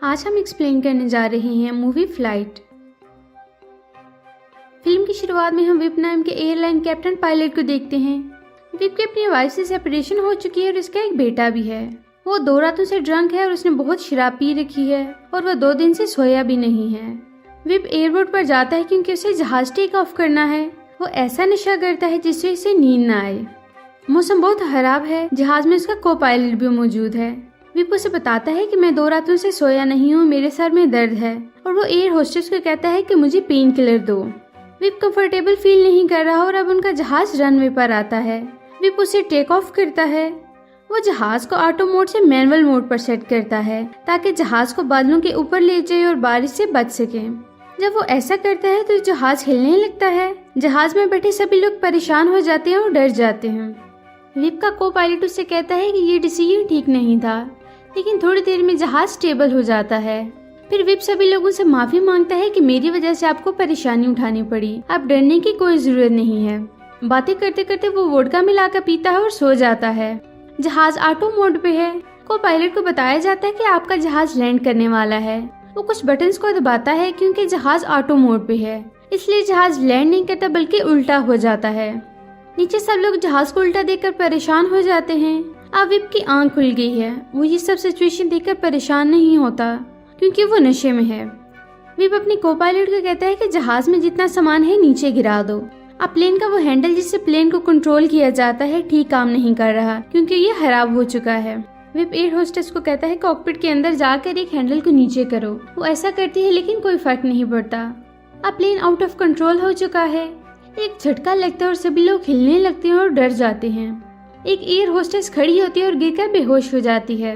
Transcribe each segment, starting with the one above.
आज हम एक्सप्लेन करने जा रहे हैं मूवी फ्लाइट। फिल्म की शुरुआत में हम विप नाम के एयरलाइन कैप्टन पायलट को देखते हैं। विप की अपनी वाइफ से सेपरेशन हो चुकी है और इसका एक बेटा भी है। वो 2 रातों से ड्रंक है और उसने बहुत शराब पी रखी है और वह 2 दिन से सोया भी नहीं है। विप एयरपोर्ट पर जाता है क्योंकि उसे जहाज टेक ऑफ करना है। वो ऐसा नशा करता है जिससे इसे नींद न आए। मौसम बहुत खराब है। जहाज में उसका को पायलट भी मौजूद है। विप उसे बताता है कि मैं 2 रातों से सोया नहीं हूँ, मेरे सर में दर्द है, और वो एयर होस्टेस को कहता है कि मुझे पेन किलर दो। विप कंफर्टेबल फील नहीं कर रहा और अब उनका जहाज रनवे पर आता है। विप उसे टेक ऑफ करता है। वो जहाज को ऑटो मोड से मैनुअल मोड पर सेट करता है ताकि जहाज को बादलों के ऊपर ले जाए और बारिश से बच सके। जब वो ऐसा करता है तो जहाज हिलने लगता है। जहाज में बैठे सभी लोग परेशान हो जाते हैं और डर जाते हैं। विप का को पायलट उससे कहता है कि ये डिसीजन ठीक नहीं था, लेकिन थोड़ी देर में जहाज स्टेबल हो जाता है। फिर विप सभी लोगों से माफी मांगता है कि मेरी वजह से आपको परेशानी उठानी पड़ी, अब डरने की कोई जरूरत नहीं है। बातें करते करते वो वोडका मिलाकर पीता है और सो जाता है। जहाज ऑटो मोड पे है। को पायलट को बताया जाता है कि आपका जहाज लैंड करने वाला है। वो कुछ बटन्स को दबाता है क्योंकि जहाज ऑटो मोड पे है, इसलिए जहाज लैंड नहीं करता बल्कि उल्टा हो जाता है। नीचे सब लोग जहाज को उल्टा देखकर परेशान हो जाते हैं। अब विप की आंख खुल गई है। वो ये सब सिचुएशन देखकर परेशान नहीं होता क्योंकि वो नशे में है। विप अपनी को पायलट को कहता है कि जहाज में जितना सामान है नीचे गिरा दो। अब प्लेन का वो हैंडल जिससे प्लेन को कंट्रोल किया जाता है ठीक काम नहीं कर रहा क्योंकि ये खराब हो चुका है। विप एयर होस्टेस को कहता है कॉकपिट के अंदर जाकर एक हैंडल को नीचे करो। वो ऐसा करती है लेकिन कोई फर्क नहीं पड़ता। अब प्लेन आउट ऑफ कंट्रोल हो चुका है। एक झटका लगता है और सभी लोग हिलने लगते हैं और डर जाते हैं। एक एयर होस्टेस खड़ी होती है और गिरकर बेहोश हो जाती है।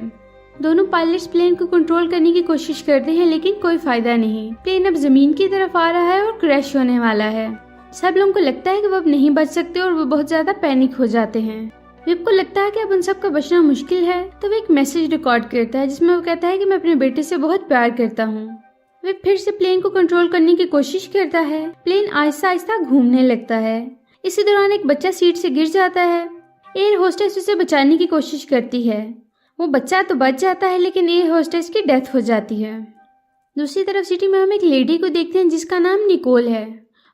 दोनों पायलट्स प्लेन को कंट्रोल करने की कोशिश करते हैं लेकिन कोई फायदा नहीं। प्लेन अब जमीन की तरफ आ रहा है और क्रैश होने वाला है। सब लोगों को लगता है कि वो अब नहीं बच सकते और वो बहुत ज्यादा पैनिक हो जाते हैं। विप को लगता है कि अब उन सबका बचना मुश्किल है, तो वो एक मैसेज रिकॉर्ड करता है जिसमें वो कहता है कि मैं अपने बेटे से बहुत प्यार करता हूँ। विप फिर से प्लेन को कंट्रोल करने की कोशिश करता है। प्लेन आहिस्ता आहिस्ता घूमने लगता है। इसी दौरान एक बच्चा सीट से गिर जाता है। एयर होस्टेस उसे बचाने की कोशिश करती है। वो बच्चा तो बच जाता है लेकिन एयर होस्टेस की डेथ हो जाती है। दूसरी तरफ सिटी में हम एक लेडी को देखते हैं जिसका नाम निकोल है।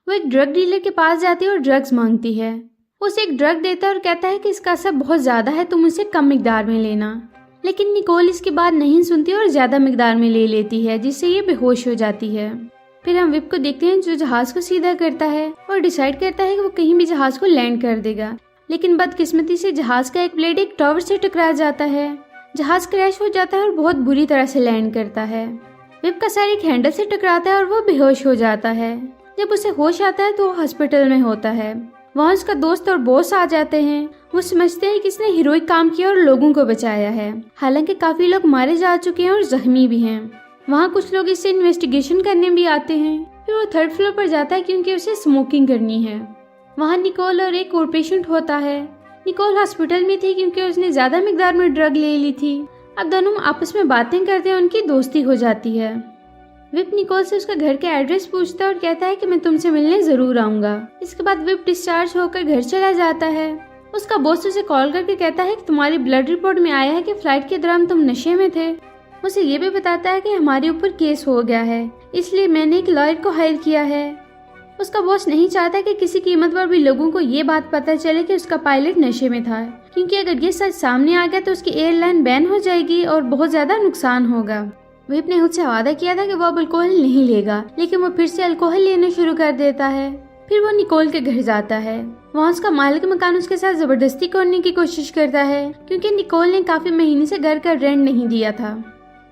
वो एक ड्रग डीलर के पास जाती है और ड्रग्स मांगती है। वो उसे एक ड्रग देता है और कहता है कि इसका असर बहुत ज्यादा है, तुम इसे कम मिकदार में लेना। लेकिन निकोल इसकी बात नहीं सुनती और ज्यादा मिकदार में ले लेती है जिससे ये बेहोश हो जाती है। फिर हम विप को देखते हैं जो जहाज को सीधा करता है और डिसाइड करता है कि वो कहीं भी जहाज को लैंड कर देगा। लेकिन बदकिस्मती से जहाज का एक ब्लेड एक टावर से टकरा जाता है। जहाज क्रैश हो जाता है और बहुत बुरी तरह से लैंड करता है। विप का सर एक हैंडल से टकराता है और वो बेहोश हो जाता है। जब उसे होश आता है तो वो हॉस्पिटल में होता है। वहाँ उसका दोस्त और बॉस आ जाते हैं। वो समझते हैं कि इसने हीरोइक काम किया और लोगों को बचाया है। हालांकि काफी लोग मारे जा चुके हैं और जख्मी भी हैं। वहाँ कुछ लोग इससे इन्वेस्टिगेशन करने भी आते हैं। फिर वो 3rd फ्लोर पर जाता है क्योंकि उसे स्मोकिंग करनी है। वहाँ निकोल और एक और पेशेंट होता है। निकोल हॉस्पिटल में थी क्योंकि उसने ज्यादा मिकदार में ड्रग ले ली थी। अब दोनों आपस में बातें करते हैं, उनकी दोस्ती हो जाती है। विप निकोल से उसका घर का एड्रेस पूछता है और कहता है कि मैं तुमसे मिलने जरूर आऊंगा। इसके बाद विप डिस्चार्ज होकर घर चला जाता है। उसका बॉस उसे कॉल करके कहता है कि तुम्हारी ब्लड रिपोर्ट में आया है कि फ्लाइट के दौरान तुम नशे में थे। उसे ये भी बताता है कि हमारे ऊपर केस हो गया है, इसलिए मैंने एक लॉयर को हायर किया है। उसका बॉस नहीं चाहता कि किसी कीमत पर भी लोगों को ये बात पता चले कि उसका पायलट नशे में था, क्योंकि अगर ये सच सामने आ गया तो उसकी एयरलाइन बैन हो जाएगी और बहुत ज्यादा नुकसान होगा। विप ने उससे वादा किया था कि वो अब अल्कोहल नहीं लेगा, लेकिन वो फिर से अल्कोहल लेना शुरू कर देता है। फिर वो निकोल के घर जाता है। वहाँ उसका मालिक मकान उसके साथ जबरदस्ती करने की कोशिश करता है क्योंकि निकोल ने काफी महीने से घर का रेंट नहीं दिया था।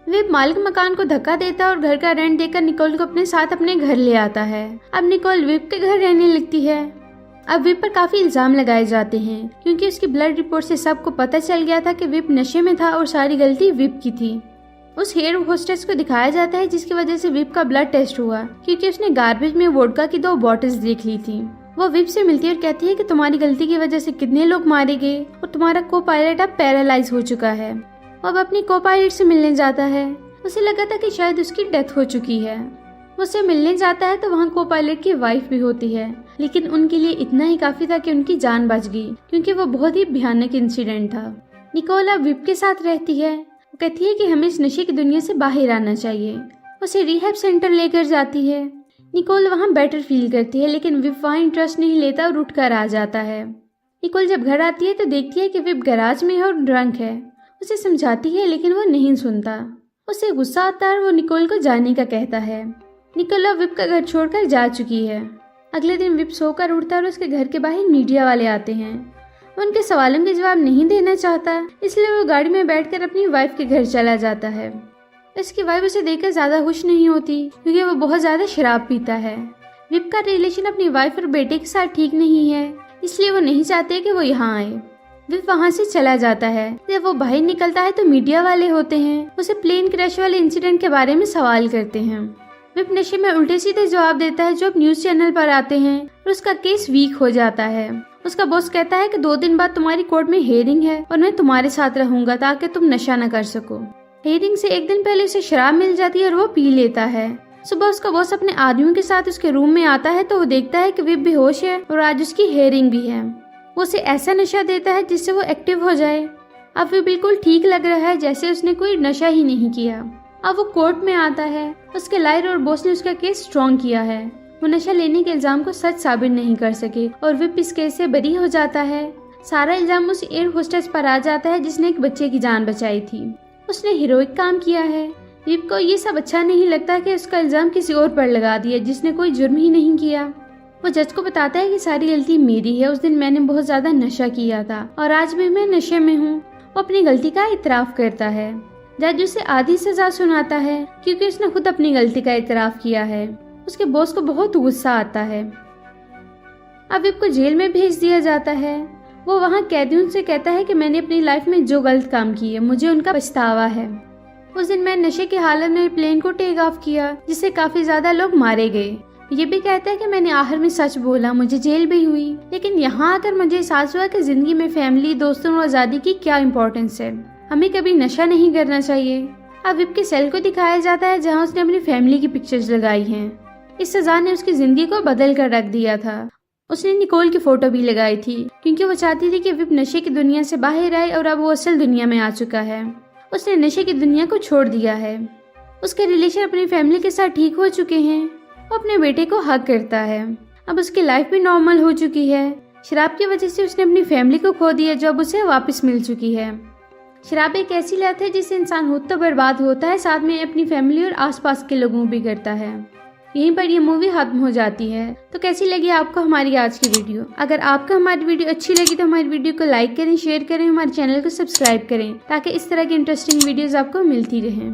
विप मालिक मकान को धक्का देता है और घर का रेंट देकर निकोल को अपने साथ अपने घर ले आता है। अब निकोल विप के घर रहने लगती है। अब विप पर काफी इल्जाम लगाए जाते हैं क्योंकि उसकी ब्लड रिपोर्ट से सबको पता चल गया था कि विप नशे में था और सारी गलती विप की थी। उस हेयर होस्टेस को दिखाया जाता है जिसकी वजह से विप का ब्लड टेस्ट हुआ क्योंकि उसने गार्बेज में वोडका की 2 बॉटल्स देख ली थी। वो विप से मिलती है और कहती है कि तुम्हारी गलती की वजह से कितने लोग मारे गए और तुम्हारा को पायलट अब पैरालाइज हो चुका है। वो अब अपनी को पायलट से मिलने जाता है। उसे लगा था कि शायद उसकी डेथ हो चुकी है। वो उससे मिलने जाता है तो वहाँ को पायलट की वाइफ भी होती है, लेकिन उनके लिए इतना ही काफी था कि उनकी जान बच गई क्योंकि वो बहुत ही भयानक इंसिडेंट था। निकोला विप के साथ रहती है। वो कहती है कि हमें इस नशे की दुनिया से बाहर आना चाहिए। उसे रिहैब सेंटर लेकर जाती है। निकोल वहाँ बेटर फील करती है, लेकिन विप वहाँ इंटरेस्ट नहीं लेता और उठकर आ जाता है। निकोल जब घर आती है तो देखती है कि विप गैराज में है और ड्रंक है। उसे समझाती है लेकिन वो नहीं सुनता। उसे गुस्सा आता है और वो निकोल को जाने का कहता है। निकोल अब विप का घर छोड़कर जा चुकी है। अगले दिन विप सोकर उठता है और उसके घर के बाहर मीडिया वाले आते हैं। वो उनके सवालों के जवाब नहीं देना चाहता, इसलिए वो गाड़ी में बैठकर अपनी वाइफ के घर चला जाता है। उसकी वाइफ उसे देखकर ज्यादा खुश नहीं होती क्योंकि वो बहुत ज्यादा शराब पीता है। विप का रिलेशन अपनी वाइफ और बेटे के साथ ठीक नहीं है, इसलिए वो नहीं चाहते कि वो यहाँ आए। विप वहाँ से चला जाता है। जब वो बाहर निकलता है तो मीडिया वाले होते हैं उसे प्लेन क्रैश वाले इंसिडेंट के बारे में सवाल करते हैं। विप नशे में उल्टे सीधे जवाब देता है जो अब न्यूज चैनल पर आते हैं और उसका केस वीक हो जाता है। उसका बॉस कहता है कि 2 दिन बाद तुम्हारी कोर्ट में हियरिंग है और मैं तुम्हारे साथ रहूंगा ताकि तुम नशा न कर सको। हियरिंग से 1 दिन पहले उसे शराब मिल जाती है और वो पी लेता है। सुबह उसका बॉस अपने आदमियों के साथ उसके रूम में आता है तो वो देखता है कि विप बेहोश है और आज उसकी हियरिंग भी है। वो उसे ऐसा नशा देता है जिससे वो एक्टिव हो जाए। अब वो बिल्कुल ठीक लग रहा है, जैसे उसने कोई नशा ही नहीं किया। अब वो कोर्ट में आता है। उसके लॉयर और बॉस ने उसका केस स्ट्रॉन्ग किया है। वो नशा लेने के इल्जाम को सच साबित नहीं कर सके और विप इस केस से बरी हो जाता है। सारा इल्जाम उस एयर होस्टेस पर आ जाता है जिसने एक बच्चे की जान बचाई थी। उसने हीरोइक काम किया है। विप को ये सब अच्छा नहीं लगता कि उसका इल्जाम किसी और पर लगा दिया जिसने कोई जुर्म ही नहीं किया। वो जज को बताता है कि सारी गलती मेरी है, उस दिन मैंने बहुत ज्यादा नशा किया था और आज भी मैं नशे में हूँ। वो अपनी गलती का इतराफ करता है। जज उसे आधी सजा सुनाता है क्योंकि उसने खुद अपनी गलती का इतराफ किया है। उसके बॉस को बहुत गुस्सा आता है। अब विप को जेल में भेज दिया जाता है। वो वहाँ कैदियों से कहता है कि मैंने अपनी लाइफ में जो गलत काम किए मुझे उनका पछतावा है। उस दिन मैं नशे की हालत में प्लेन को टेक ऑफ किया जिससे काफी ज्यादा लोग मारे गए। ये भी कहता है कि मैंने आखिर में सच बोला, मुझे जेल भी हुई, लेकिन यहाँ आकर मुझे एहसास हुआ कि जिंदगी में फैमिली, दोस्तों और आजादी की क्या इम्पोर्टेंस है। हमें कभी नशा नहीं करना चाहिए। अब विप के सेल को दिखाया जाता है जहाँ उसने अपनी फैमिली की पिक्चर्स लगाई हैं। इस सजा ने उसकी जिंदगी को बदल कर रख दिया था। उसने निकोल की फोटो भी लगाई थी क्योंकि वो चाहती थी कि विप नशे की दुनिया से बाहर आए और अब वो असल दुनिया में आ चुका है। उसने नशे की दुनिया को छोड़ दिया है। उसके रिलेशन अपनी फैमिली के साथ ठीक हो चुके हैं। वो अपने बेटे को हक करता है। अब उसकी लाइफ भी नॉर्मल हो चुकी है। शराब की वजह से उसने अपनी फैमिली को खो दिया जो अब उसे वापस मिल चुकी है। शराब एक ऐसी लत है जिससे इंसान खुद तो बर्बाद होता है, साथ में अपनी फैमिली और आसपास के लोगों भी करता है। यहीं पर ये मूवी खत्म हो जाती है। तो कैसी लगी आपको हमारी आज की वीडियो? अगर आपको हमारी वीडियो अच्छी लगी तो हमारी वीडियो को लाइक करें, शेयर करें, हमारे चैनल को सब्सक्राइब करें ताकि इस तरह की इंटरेस्टिंग वीडियोस आपको मिलती रहें।